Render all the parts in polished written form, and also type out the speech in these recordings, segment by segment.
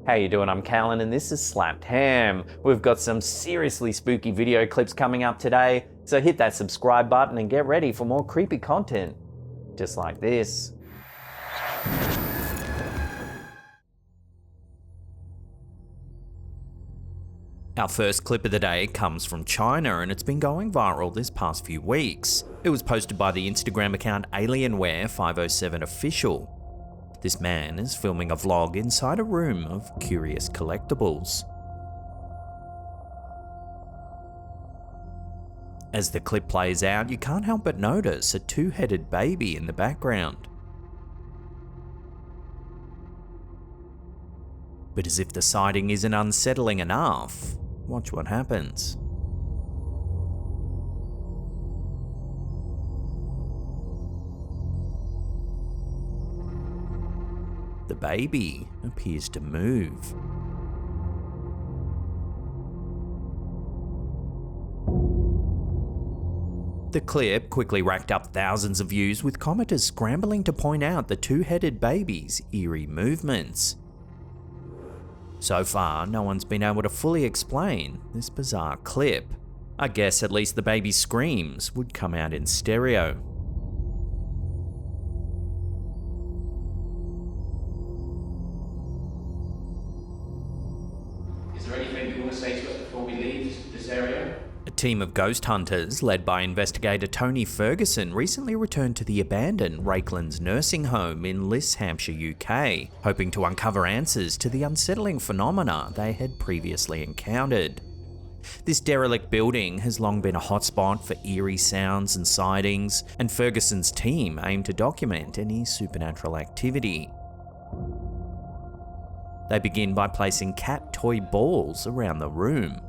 How you doing? I'm Callan and this is Slapped Ham. We've got some seriously spooky video clips coming up today, so hit that subscribe button and get ready for more creepy content. Just like this. Our first clip of the day comes from China and it's been going viral this past few weeks. It was posted by the Instagram account Alienware507official. This man is filming a vlog inside a room of curious collectibles. As the clip plays out, you can't help but notice a two-headed baby in the background. But as if the sighting isn't unsettling enough, watch what happens. The baby appears to move. The clip quickly racked up thousands of views, with commenters scrambling to point out the two-headed baby's eerie movements. So far, no one's been able to fully explain this bizarre clip. I guess at least the baby's screams would come out in stereo. Is there anything you want to say to us before we leave this area? A team of ghost hunters, led by investigator Tony Ferguson, recently returned to the abandoned Rakelands nursing home in Liss, Hampshire, UK, hoping to uncover answers to the unsettling phenomena they had previously encountered. This derelict building has long been a hotspot for eerie sounds and sightings, and Ferguson's team aim to document any supernatural activity. They begin by placing cat toy balls around the room.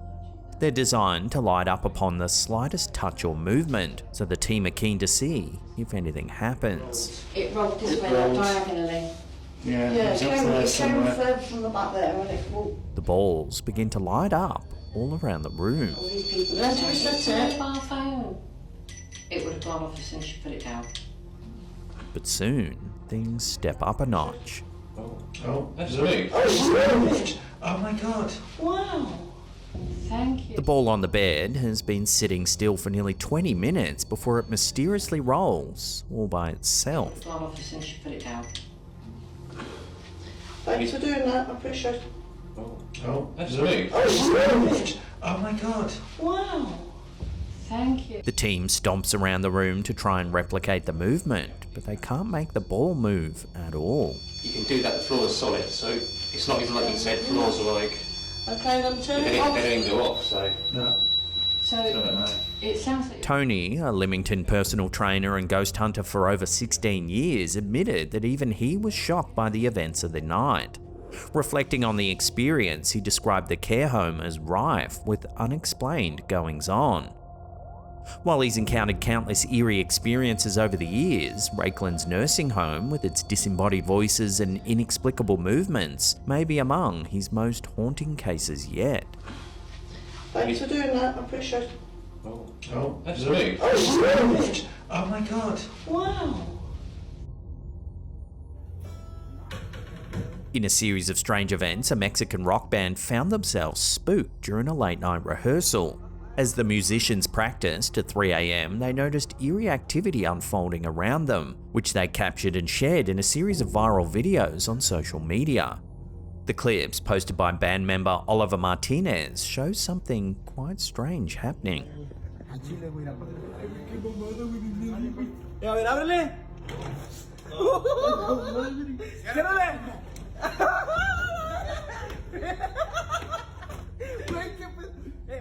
They're designed to light up upon the slightest touch or movement, so the team are keen to see if anything happens. It rolled this way, like diagonally. Yeah, It came somewhere. further from the back there and it walked. The balls begin to light up all around the room. All these people. Let's reset it. Mobile phone. It would have gone off as soon as you put it down. But soon, things step up a notch. Oh, That's me. oh my god. Wow. Thank you. The ball on the bed has been sitting still for nearly 20 minutes before it mysteriously rolls all by itself. It's gone off as soon as you put it down. Thanks for doing that. I appreciate it. Oh, That's me. oh my god. Wow. Thank you. The team stomps around the room to try and replicate the movement, but they can't make the ball move at all. You can do that, the floor is solid, so it's not even like you said, floors are like, Okay, then turn they it off. don't even go off, so. No, So I don't know. it sounds like Tony, a Leamington personal trainer and ghost hunter for over 16 years, admitted that even he was shocked by the events of the night. Reflecting on the experience, he described the care home as rife with unexplained goings-on. While he's encountered countless eerie experiences over the years, Rakelands nursing home, with its disembodied voices and inexplicable movements, may be among his most haunting cases yet. Thanks for doing that. I appreciate it. Oh, That's me. oh my god. Wow. In a series of strange events, a Mexican rock band found themselves spooked during a late-night rehearsal. As the musicians practiced at 3 AM, they noticed eerie activity unfolding around them, which they captured and shared in a series of viral videos on social media. The clips, posted by band member Oliver Martinez, show something quite strange happening.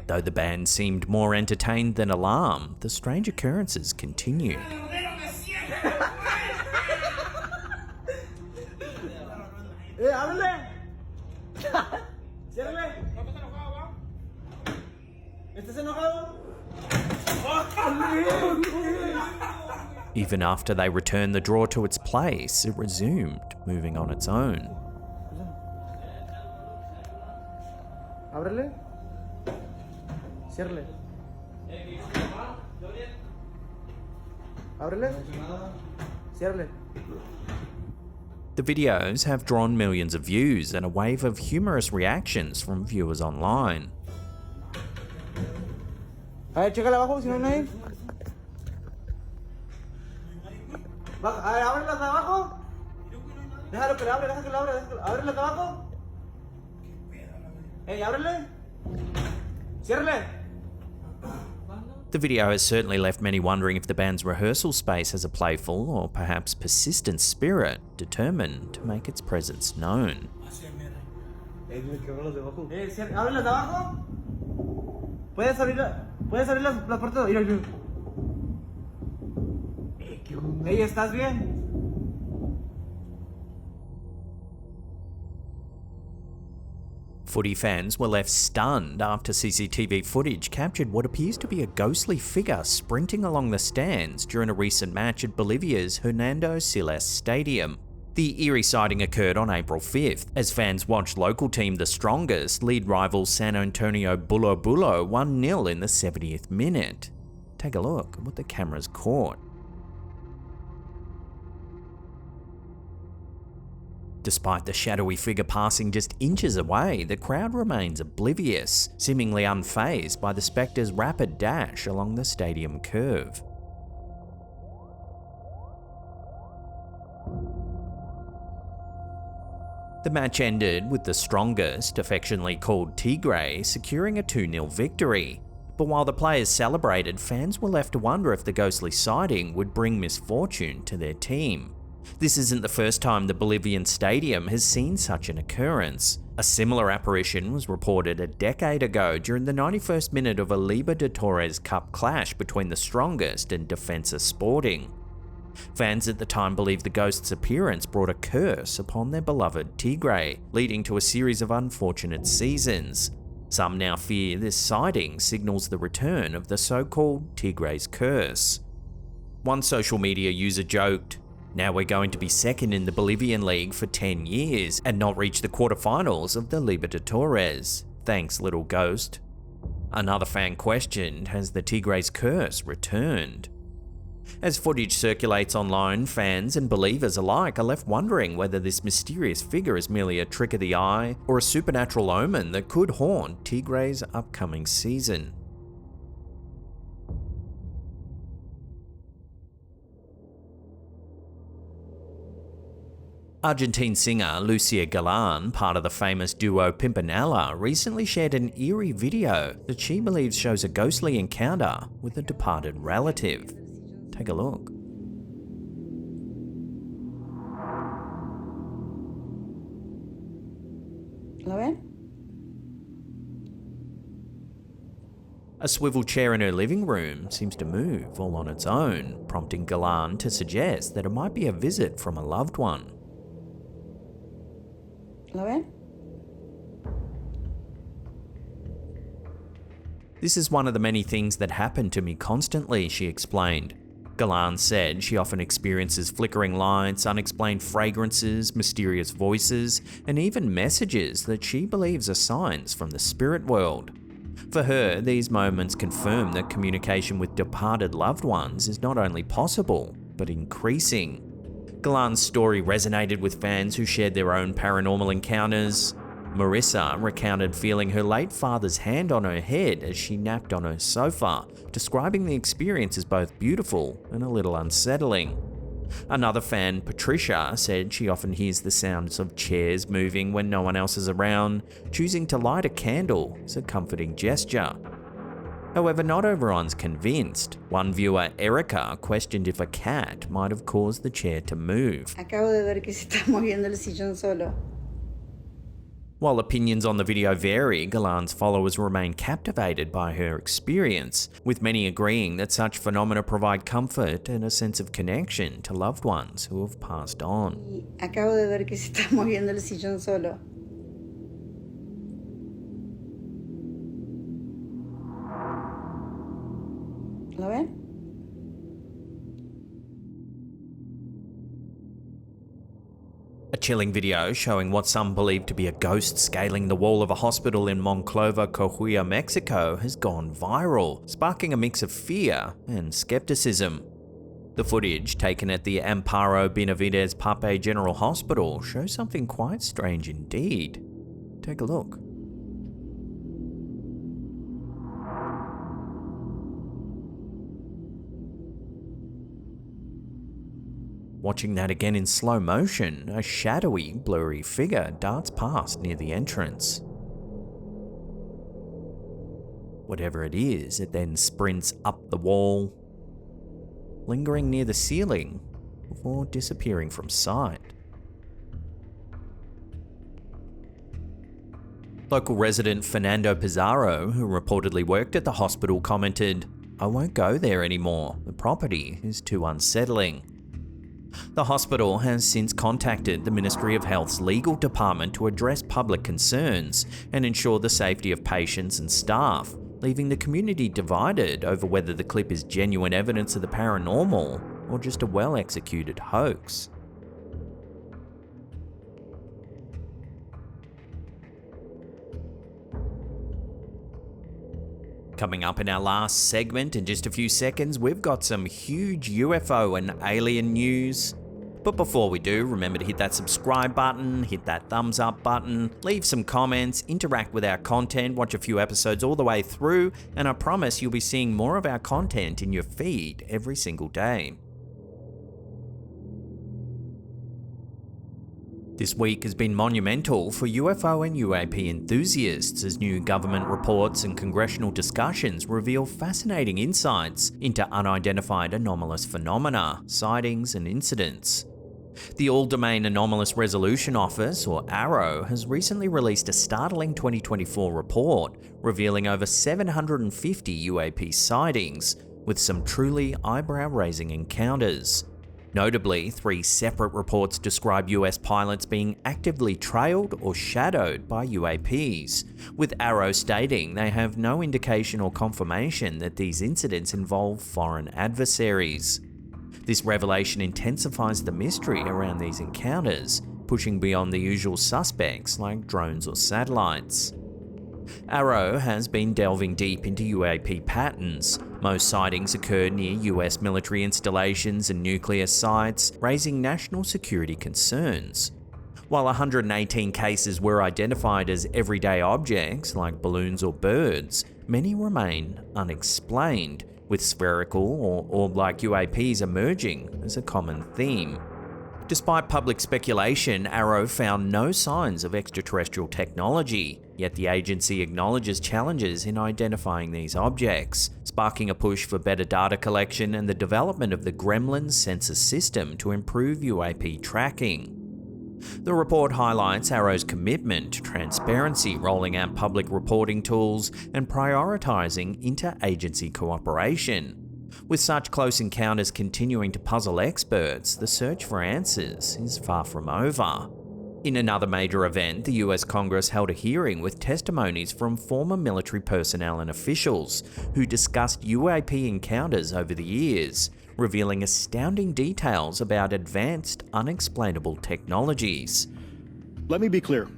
Though the band seemed more entertained than alarmed, the strange occurrences continued. Even after they returned the drawer to its place, it resumed moving on its own. Ábrele. Ciérrale. Ábrele. Ciérrale. The videos have drawn millions of views and a wave of humorous reactions from viewers online. A ver, chécala abajo si no hay nadie. A ver, ábrelas de abajo. Déjalo que le abre, déjalo que le abre. Ábrelas de abajo. Ábrele. Ciérrele. The video has certainly left many wondering if the band's rehearsal space has a playful or perhaps persistent spirit determined to make its presence known. Ábrelas de abajo. Puedes abrir la puerta. Mira, mira. Ey, ¿estás bien? Footy fans were left stunned after CCTV footage captured what appears to be a ghostly figure sprinting along the stands during a recent match at Bolivia's Hernando Siles Stadium. The eerie sighting occurred on April 5th, as fans watched local team The Strongest lead rival San Antonio Bulo Bulo 1-0 in the 70th minute. Take a look at what the cameras caught. Despite the shadowy figure passing just inches away, the crowd remains oblivious, seemingly unfazed by the spectre's rapid dash along the stadium curve. The match ended with the Strongest, affectionately called Tigre, securing a 2-0 victory. But while the players celebrated, fans were left to wonder if the ghostly sighting would bring misfortune to their team. This isn't the first time the Bolivian stadium has seen such an occurrence. A similar apparition was reported a decade ago during the 91st minute of a Libertadores Cup clash between the Strongest and Defensa Sporting. Fans at the time believed the ghost's appearance brought a curse upon their beloved Tigre, leading to a series of unfortunate seasons. Some now fear this sighting signals the return of the so-called Tigre's curse. One social media user joked, "Now we're going to be second in the Bolivian league for 10 years and not reach the quarterfinals of the Libertadores. Thanks, little ghost." Another fan questioned, has the Tigre's curse returned? As footage circulates online, fans and believers alike are left wondering whether this mysterious figure is merely a trick of the eye or a supernatural omen that could haunt Tigre's upcoming season. Argentine singer Lucia Galan, part of the famous duo Pimpinela, recently shared an eerie video that she believes shows a ghostly encounter with a departed relative. Take a look. ¿Lo ven? A swivel chair in her living room seems to move all on its own, prompting Galan to suggest that it might be a visit from a loved one. ¿Lo ven? "This is one of the many things that happen to me constantly," she explained. Galan said she often experiences flickering lights, unexplained fragrances, mysterious voices, and even messages that she believes are signs from the spirit world. For her, these moments confirm that communication with departed loved ones is not only possible, but increasing. Galan's story resonated with fans who shared their own paranormal encounters. Marissa recounted feeling her late father's hand on her head as she napped on her sofa, describing the experience as both beautiful and a little unsettling. Another fan, Patricia, said she often hears the sounds of chairs moving when no one else is around. Choosing to light a candle is a comforting gesture. However, not everyone's convinced. One viewer, Erica, questioned if a cat might have caused the chair to move. Acabo de ver que se está moviendo el sillón solo. While opinions on the video vary, Galan's followers remain captivated by her experience, with many agreeing that such phenomena provide comfort and a sense of connection to loved ones who have passed on. Y acabo de ver que se está moviendo el sillón solo. ¿Lo ven? A chilling video showing what some believe to be a ghost scaling the wall of a hospital in Monclova, Coahuila, Mexico has gone viral, sparking a mix of fear and skepticism. The footage taken at the Amparo Benavides Pape General Hospital shows something quite strange indeed. Take a look. Watching that again in slow motion, a shadowy, blurry figure darts past near the entrance. Whatever it is, it then sprints up the wall, lingering near the ceiling before disappearing from sight. Local resident Fernando Pizarro, who reportedly worked at the hospital, commented, "I won't go there anymore. The property is too unsettling." The hospital has since contacted the Ministry of Health's legal department to address public concerns and ensure the safety of patients and staff, leaving the community divided over whether the clip is genuine evidence of the paranormal or just a well-executed hoax. Coming up in our last segment in just a few seconds, we've got some huge UFO and alien news. But before we do, remember to hit that subscribe button, hit that thumbs up button, leave some comments, interact with our content, watch a few episodes all the way through, and I promise you'll be seeing more of our content in your feed every single day. This week has been monumental for UFO and UAP enthusiasts as new government reports and congressional discussions reveal fascinating insights into unidentified anomalous phenomena, sightings, and incidents. The All-Domain Anomalous Resolution Office, or AARO, has recently released a startling 2024 report revealing over 750 UAP sightings, with some truly eyebrow-raising encounters. Notably, 3 separate reports describe US pilots being actively trailed or shadowed by UAPs, with AARO stating they have no indication or confirmation that these incidents involve foreign adversaries. This revelation intensifies the mystery around these encounters, pushing beyond the usual suspects like drones or satellites. AARO has been delving deep into UAP patterns. Most sightings occur near US military installations and nuclear sites, raising national security concerns. While 118 cases were identified as everyday objects like balloons or birds, many remain unexplained, with spherical or orb-like UAPs emerging as a common theme. Despite public speculation, AARO found no signs of extraterrestrial technology, yet the agency acknowledges challenges in identifying these objects, sparking a push for better data collection and the development of the Gremlin sensor system to improve UAP tracking. The report highlights AARO's commitment to transparency, rolling out public reporting tools, and prioritizing interagency cooperation. With such close encounters continuing to puzzle experts, the search for answers is far from over. In another major event, the US Congress held a hearing with testimonies from former military personnel and officials who discussed UAP encounters over the years, revealing astounding details about advanced, unexplainable technologies. Let me be clear.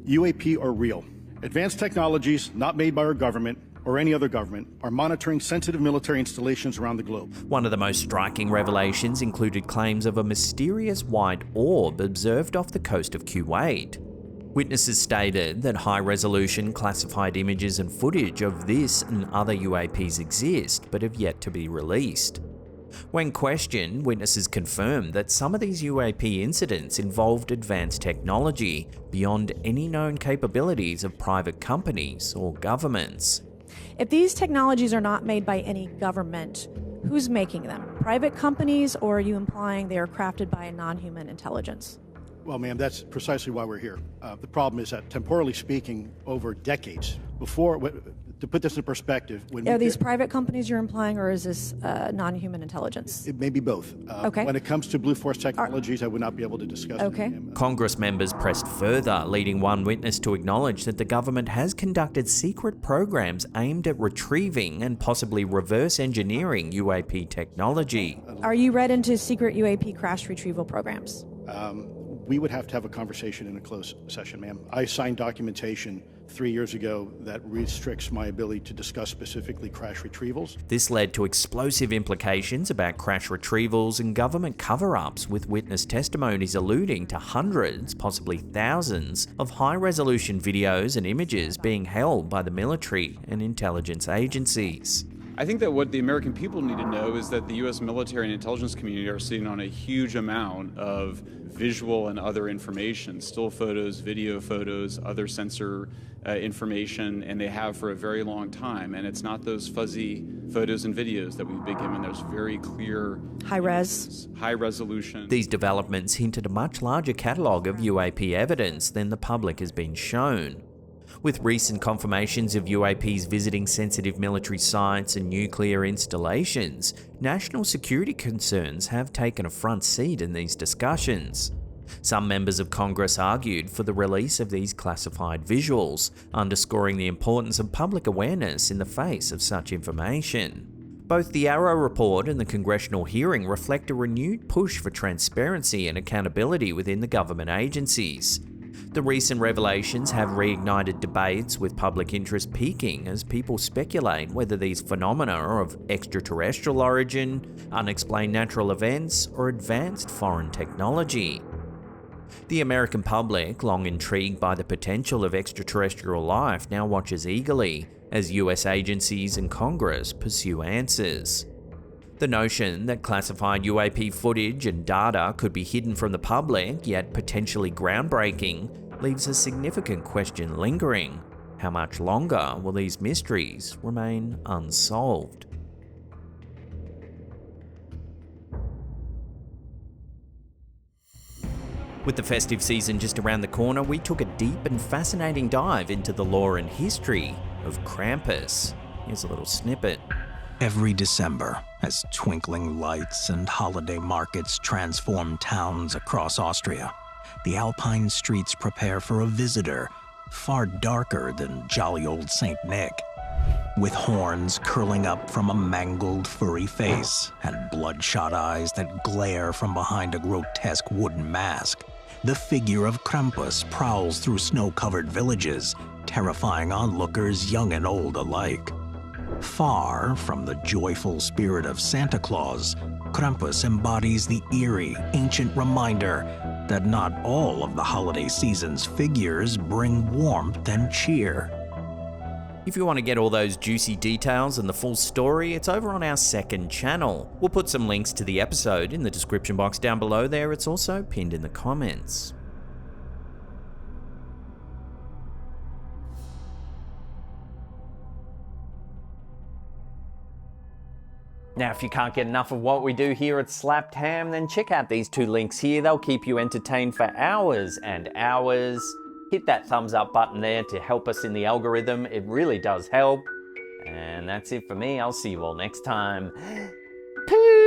UAP are real. Advanced technologies not made by our government or any other government are monitoring sensitive military installations around the globe. One of the most striking revelations included claims of a mysterious white orb observed off the coast of Kuwait. Witnesses stated that high-resolution classified images and footage of this and other UAPs exist, but have yet to be released. When questioned, witnesses confirmed that some of these UAP incidents involved advanced technology beyond any known capabilities of private companies or governments. If these technologies are not made by any government, who's making them? Private companies, or are you implying they are crafted by a non-human intelligence? Well, ma'am, that's precisely why we're here. The problem is that, temporally speaking, over decades before, to put this in perspective, Are these private companies you're implying, or is this non-human intelligence? It may be both. Okay. When it comes to Blue Force Technologies, I would not be able to discuss it. Okay. Congress members pressed further, leading one witness to acknowledge that the government has conducted secret programs aimed at retrieving and possibly reverse engineering UAP technology. Are you read into secret UAP crash retrieval programs? We would have to have a conversation in a closed session, ma'am. I signed documentation 3 years ago that restricts my ability to discuss specifically crash retrievals. This led to explosive implications about crash retrievals and government cover-ups, with witness testimonies alluding to hundreds, possibly thousands, of high-resolution videos and images being held by the military and intelligence agencies. I think that what the American people need to know is that the U.S. military and intelligence community are sitting on a huge amount of visual and other information, still photos, video photos, other sensor information, and they have for a very long time. And it's not those fuzzy photos and videos that we've been given. There's very clear high resolution. These developments hint at a much larger catalogue of UAP evidence than the public has been shown. With recent confirmations of UAPs visiting sensitive military sites and nuclear installations, national security concerns have taken a front seat in these discussions. Some members of Congress argued for the release of these classified visuals, underscoring the importance of public awareness in the face of such information. Both the Arrow report and the congressional hearing reflect a renewed push for transparency and accountability within the government agencies. The recent revelations have reignited debates, with public interest peaking as people speculate whether these phenomena are of extraterrestrial origin, unexplained natural events, or advanced foreign technology. The American public, long intrigued by the potential of extraterrestrial life, now watches eagerly as US agencies and Congress pursue answers. The notion that classified UAP footage and data could be hidden from the public, yet potentially groundbreaking, leaves a significant question lingering. How much longer will these mysteries remain unsolved? With the festive season just around the corner, we took a deep and fascinating dive into the lore and history of Krampus. Here's a little snippet. Every December, as twinkling lights and holiday markets transform towns across Austria, the alpine streets prepare for a visitor far darker than jolly old Saint Nick. With horns curling up from a mangled, furry face and bloodshot eyes that glare from behind a grotesque wooden mask, the figure of Krampus prowls through snow-covered villages, terrifying onlookers young and old alike. Far from the joyful spirit of Santa Claus, Krampus embodies the eerie, ancient reminder that not all of the holiday season's figures bring warmth and cheer. If you want to get all those juicy details and the full story, it's over on our second channel. We'll put some links to the episode in the description box down below there. It's also pinned in the comments. Now, if you can't get enough of what we do here at Slapped Ham, then check out these two links here. They'll keep you entertained for hours and hours. Hit that thumbs up button there to help us in the algorithm. It really does help. And that's it for me. I'll see you all next time. Peace!